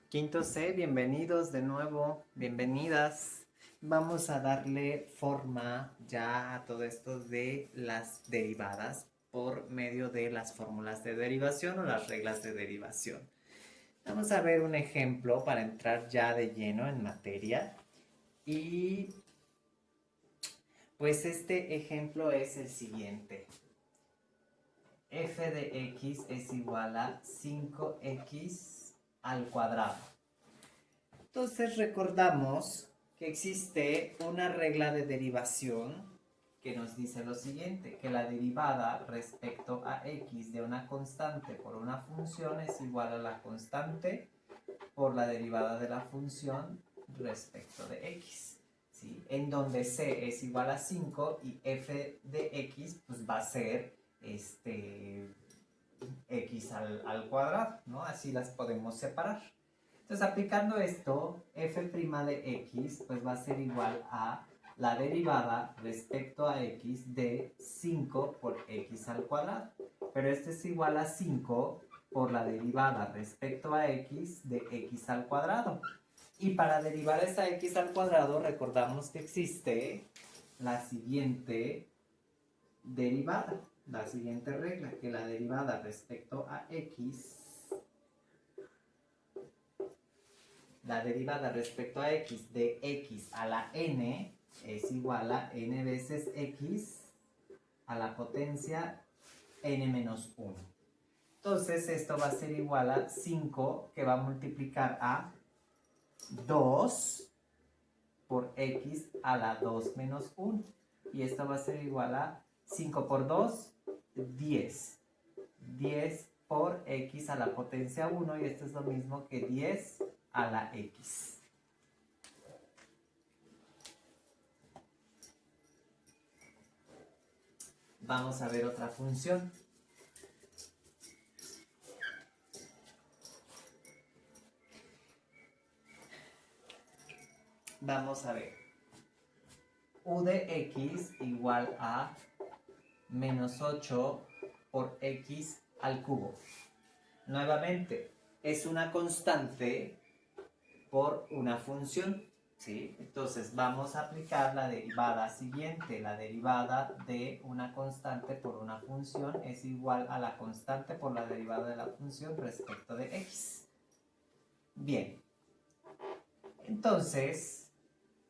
Quinto C, bienvenidos de nuevo, bienvenidas. Vamos a darle forma ya a todo esto de las derivadas por medio de las fórmulas de derivación o las reglas de derivación. Vamos a ver un ejemplo para entrar ya de lleno en materia. Y pues este ejemplo es el siguiente. F de x es igual a 5x al cuadrado. Entonces recordamos que existe una regla de derivación que nos dice lo siguiente, que la derivada respecto a x de una constante por una función es igual a la constante por la derivada de la función respecto de x. ¿Sí? En donde c es igual a 5 y f de x pues va a ser x al cuadrado, ¿no? Así las podemos separar. Entonces, aplicando esto, f' de x pues va a ser igual a la derivada respecto a x de 5 por x al cuadrado. Pero esto es igual a 5 por la derivada respecto a x de x al cuadrado. Y para derivar esa x al cuadrado, recordamos que existe la siguiente derivada, la siguiente regla, que la derivada respecto a x, la derivada respecto a x de x a la n es igual a n veces x a la potencia n menos 1. Entonces esto va a ser igual a 5 que va a multiplicar a 2 por x a la 2 menos 1. Y esto va a ser igual a 5 por 2, 10. 10 por x a la potencia 1 y esto es lo mismo que 10 a la x. Vamos a ver otra función. Vamos a ver. U de x igual a menos 8 por x al cubo. Nuevamente, es una constante por una función, ¿sí? Entonces vamos a aplicar la derivada siguiente. La derivada de una constante por una función es igual a la constante por la derivada de la función respecto de x. Bien. Entonces,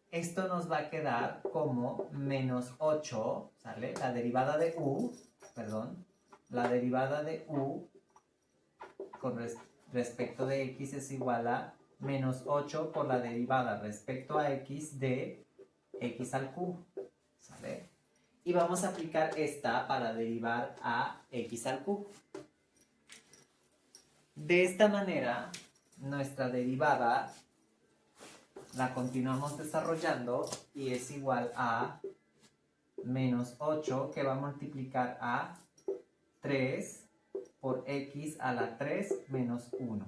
esto nos va a quedar como menos 8, ¿sale? La derivada de u, perdón, la derivada de u con respecto de x es igual a menos 8 por la derivada respecto a x de x al cubo, ¿sale? Y vamos a aplicar esta para derivar a x al cubo. De esta manera, nuestra derivada la continuamos desarrollando y es igual a menos 8 que va a multiplicar a 3 por x a la 3 menos 1.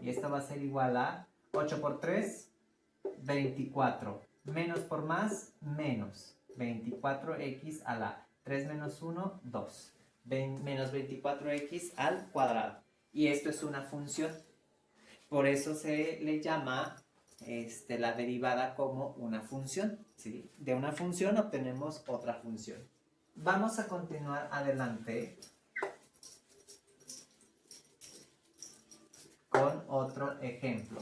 Y esto va a ser igual a 8 por 3, 24. Menos por más, menos. 24x a la 3 menos 1, 2. Menos 24x al cuadrado. Y esto es una función. Por eso se le llama la derivada como una función, ¿sí? De una función obtenemos otra función. Vamos a continuar adelante con otro ejemplo.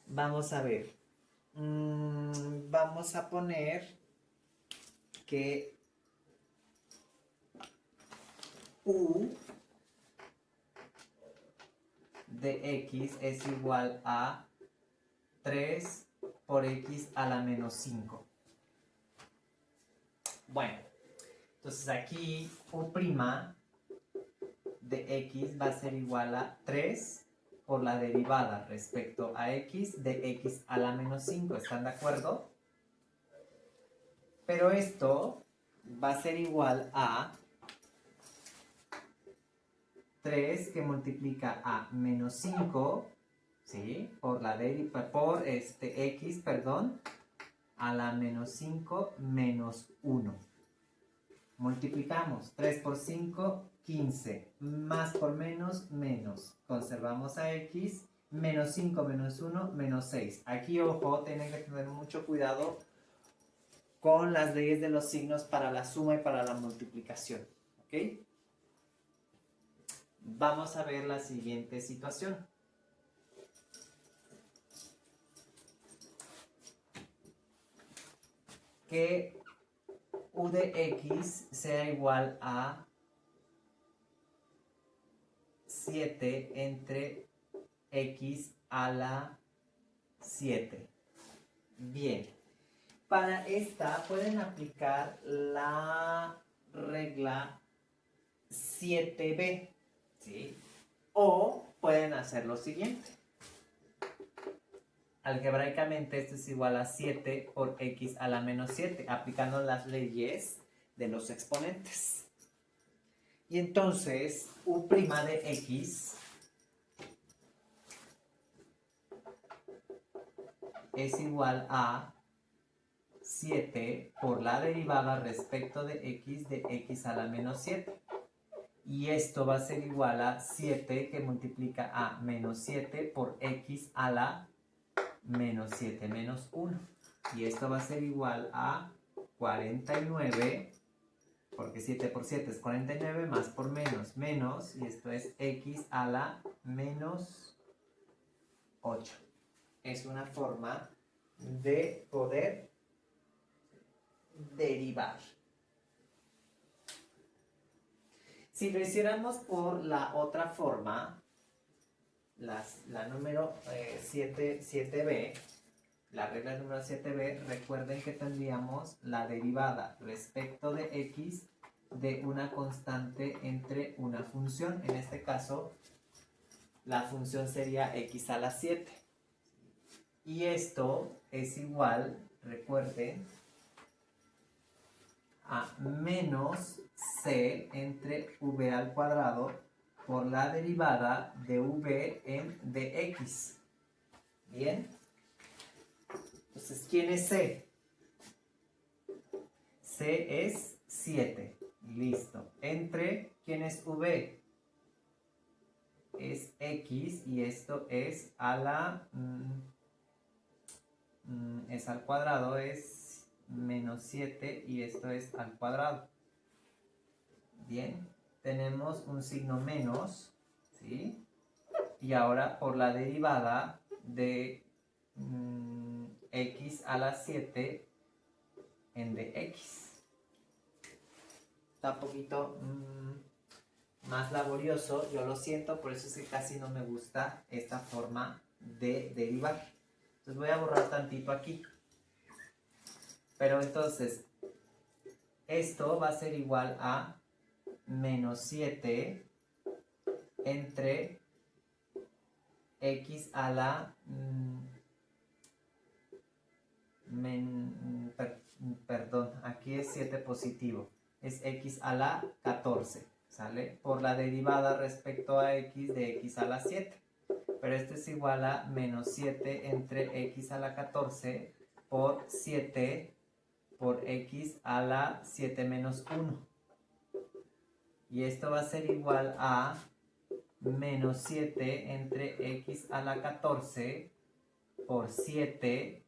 Vamos a ver. Vamos a poner que u de x es igual a 3 por x a la menos 5. Bueno, entonces aquí u' de x va a ser igual a 3 por la derivada respecto a x de x a la menos 5. ¿Están de acuerdo? Pero esto va a ser igual a 3 que multiplica a menos 5, ¿sí? Por x, perdón, a la menos 5 menos 1. Multiplicamos 3 por 5, 15. Más por menos, menos. Conservamos a x. Menos 5, menos 1, menos 6. Aquí, ojo, tienen que tener mucho cuidado con las leyes de los signos para la suma y para la multiplicación. ¿Ok? Vamos a ver la siguiente situación. Que u de x sea igual a 7 entre x a la 7. Bien. Para esta pueden aplicar la regla 7b, ¿sí? O pueden hacer lo siguiente. Algebraicamente esto es igual a 7 por x a la menos 7, aplicando las leyes de los exponentes. Y entonces, u' de x es igual a 7 por la derivada respecto de x a la menos 7. Y esto va a ser igual a 7 que multiplica a menos 7 por x a la menos 7 menos 1. Y esto va a ser igual a 49, porque 7 por 7 es 49, más por menos, menos, y esto es x a la menos 8. Es una forma de poder derivar. Si lo hiciéramos por la otra forma, la número 7b, la regla número 7b, recuerden que tendríamos la derivada respecto de x de una constante entre una función. En este caso, la función sería x a la 7. Y esto es igual, recuerden, a menos c entre v al cuadrado por la derivada de v en dx. ¿Bien? Entonces, ¿quién es c? C es 7. Listo. Entre, ¿quién es v? Es x y esto es a la... es al cuadrado, es menos 7 y esto es al cuadrado. Bien. Tenemos un signo menos, ¿sí? Y ahora por la derivada de x a la 7 en dx. Está un poquito más laborioso, yo lo siento, por eso es que casi no me gusta esta forma de derivar. Entonces voy a borrar tantito aquí. Pero entonces, esto va a ser igual a menos 7 entre x a la... perdón, aquí es 7 positivo. Es x a la 14, ¿sale? Por la derivada respecto a x de x a la 7. Pero esto es igual a menos 7 entre x a la 14 por 7 por x a la 7 menos 1. Y esto va a ser igual a menos 7 entre x a la 14 por 7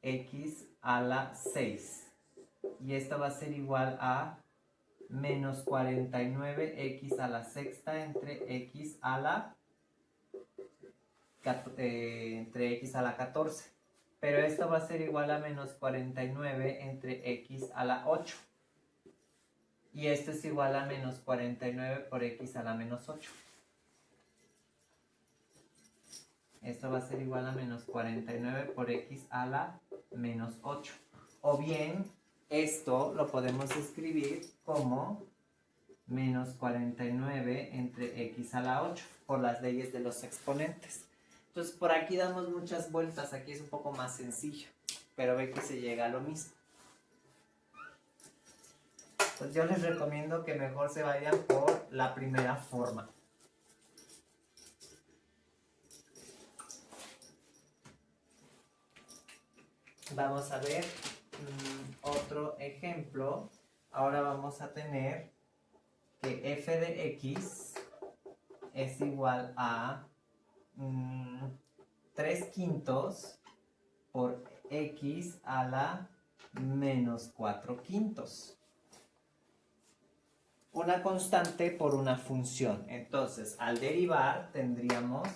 x a la 6. Y esto va a ser igual a menos 49 x a la sexta entre x a la 14. Pero esto va a ser igual a menos 49 entre x a la 8. Y esto es igual a menos 49 por x a la menos 8. Esto va a ser igual a menos 49 por x a la menos 8. O bien, esto lo podemos escribir como menos 49 entre x a la 8 por las leyes de los exponentes. Entonces, por aquí damos muchas vueltas. Aquí es un poco más sencillo, pero ve que se llega a lo mismo. Pues yo les recomiendo que mejor se vayan por la primera forma. Vamos a ver otro ejemplo. Ahora vamos a tener que f de x es igual a 3 quintos por x a la menos 4 quintos. Una constante por una función. Entonces, al derivar tendríamos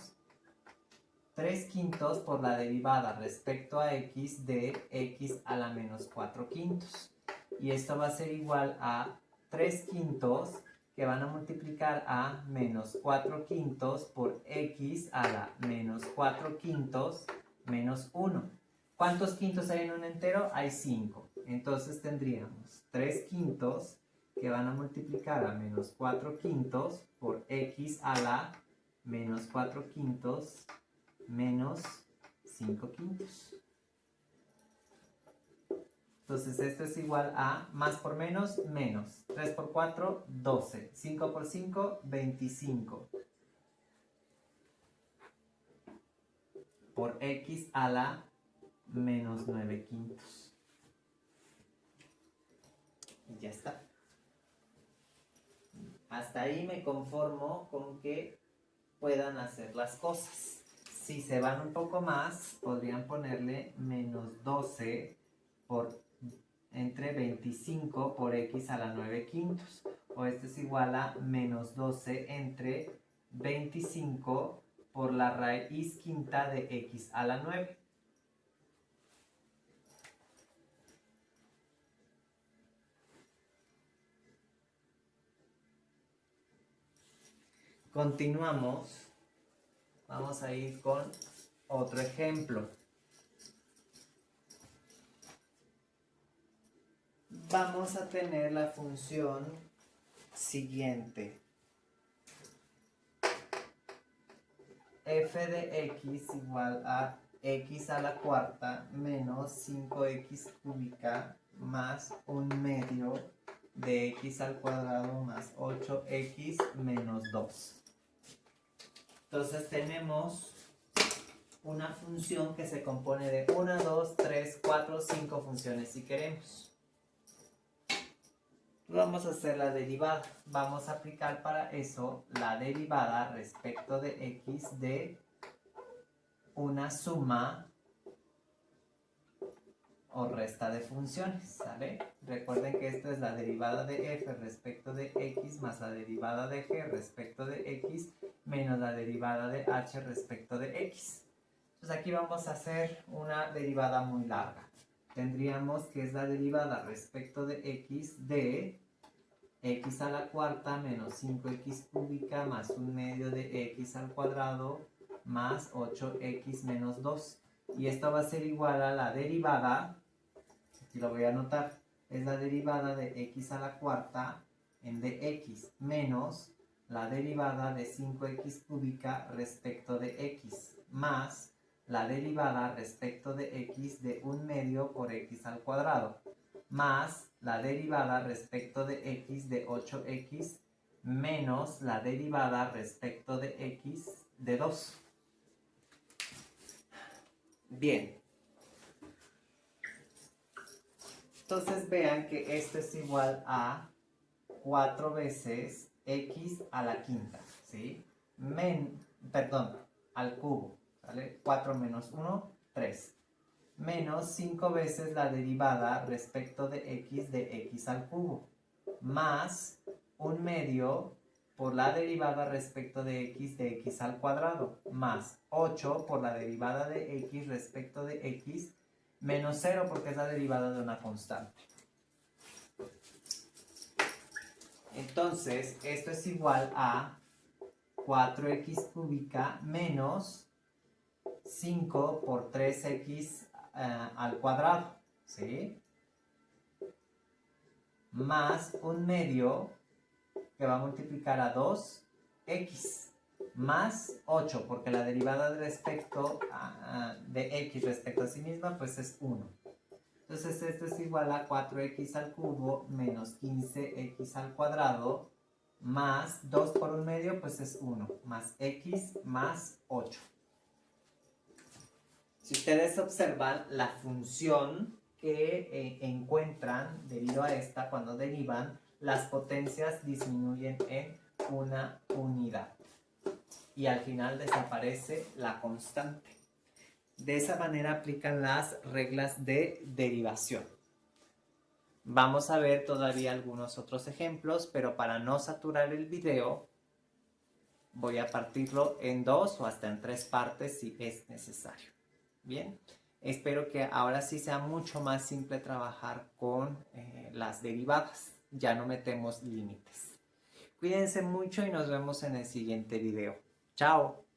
3 quintos por la derivada respecto a x de x a la menos 4 quintos. Y esto va a ser igual a 3 quintos que van a multiplicar a menos 4 quintos por x a la menos 4 quintos menos 1. ¿Cuántos quintos hay en un entero? Hay 5. Entonces tendríamos 3 quintos que van a multiplicar a menos 4 quintos por x a la menos 4 quintos menos 5 quintos. Entonces esto es igual a más por menos, menos. 3 por 4, 12. 5 por 5, 25. Por x a la menos 9 quintos. Y ya está. Hasta ahí me conformo con que puedan hacer las cosas. Si se van un poco más, podrían ponerle menos 12 por entre 25 por x a la 9 quintos. O esto es igual a menos 12 entre 25 por la raíz quinta de x a la 9. Continuamos. Vamos a ir con otro ejemplo. Vamos a tener la función siguiente. F de x igual a x a la cuarta menos 5x cúbica más 1/2 de x al cuadrado más 8x menos 2. Entonces tenemos una función que se compone de 1, 2, 3, 4, 5 funciones si queremos. Vamos a hacer la derivada. Vamos a aplicar para eso la derivada respecto de x de una suma o resta de funciones, ¿sale? Recuerden que esto es la derivada de f respecto de x más la derivada de g respecto de x menos la derivada de h respecto de x. Entonces aquí vamos a hacer una derivada muy larga. Tendríamos que es la derivada respecto de x de x a la cuarta menos 5x cúbica más 1/2 de x al cuadrado más 8x menos 2. Y esto va a ser igual a la derivada, aquí lo voy a anotar, es la derivada de x a la cuarta en dx menos la derivada de 5x cúbica respecto de x más la derivada respecto de x de 1/2 por x al cuadrado más la derivada respecto de x de 8x menos la derivada respecto de x de 2. Bien. Entonces vean que esto es igual a 4 veces x a la quinta, ¿sí? Perdón, al cubo, ¿vale? 4 menos 1, 3. Menos 5 veces la derivada respecto de x al cubo, más 1/2 por la derivada respecto de x al cuadrado, más 8 por la derivada de x respecto de x, menos 0 porque es la derivada de una constante. Entonces, esto es igual a 4x cúbica menos 5 por 3x al cuadrado, ¿sí? Más 1/2 que va a multiplicar a 2x más 8 porque la derivada respecto de x respecto a sí misma pues es 1. Entonces esto es igual a 4x al cubo menos 15x al cuadrado más 2 por 1/2 pues es 1 más x más 8. Si ustedes observan la función que encuentran debido a esta cuando derivan, las potencias disminuyen en una unidad. Y al final desaparece la constante. De esa manera aplican las reglas de derivación. Vamos a ver todavía algunos otros ejemplos, pero para no saturar el video, voy a partirlo en 2 o hasta en 3 partes si es necesario. Bien, espero que ahora sí sea mucho más simple trabajar con las derivadas. Ya no metemos límites. Cuídense mucho y nos vemos en el siguiente video. Chao.